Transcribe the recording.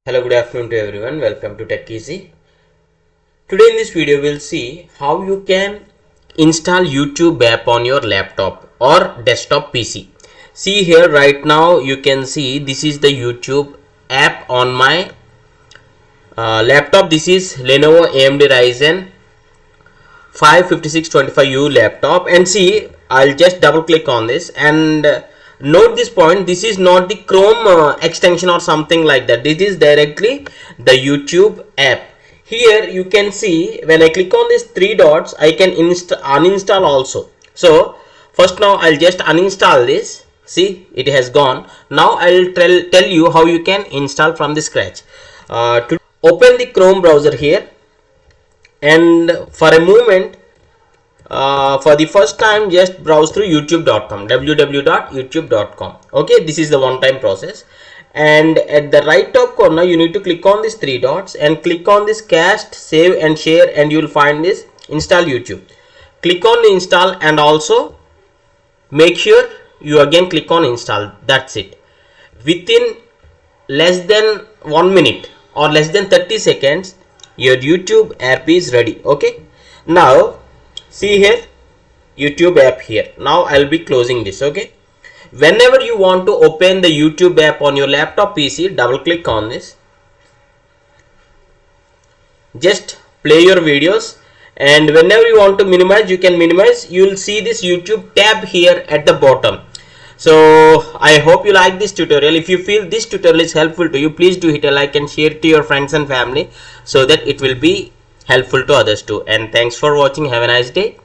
Hello, good afternoon to everyone. Welcome to Tech Easy. Today in this video we'll see how you can install YouTube app on your laptop or desktop PC. See here, right now you can see this is the YouTube app on my laptop. This is Lenovo AMD Ryzen 5 5625U laptop, and see, I'll just double click on this and note this point. This is not the Chrome extension or something like that. This is directly the YouTube app. Here you can see when I click on these three dots, I can uninstall also. So first, now I'll just uninstall this. See, it has gone. Now I'll tell you how you can install from the scratch. To open the Chrome browser here, and for a moment, for the first time, just browse through youtube.com, www.youtube.com. okay, this is the one-time process, and at the right top corner you need to click on these three dots and click on this cast, save and share, and you will find this install YouTube. Click on the install and also make sure you again click on install. That's it. Within less than 1 minute or less than 30 seconds, your YouTube app is ready. Okay, now see here, YouTube app here. Now I'll be closing this. Okay, whenever you want to open the YouTube app on your laptop PC, double click on this, just play your videos, and whenever you want to minimize, you can minimize. You will see this YouTube tab here at the bottom. So I hope you like this tutorial. If you feel this tutorial is helpful to you, please do hit a like and share it to your friends and family so that it will be helpful to others too. And thanks for watching. Have a nice day.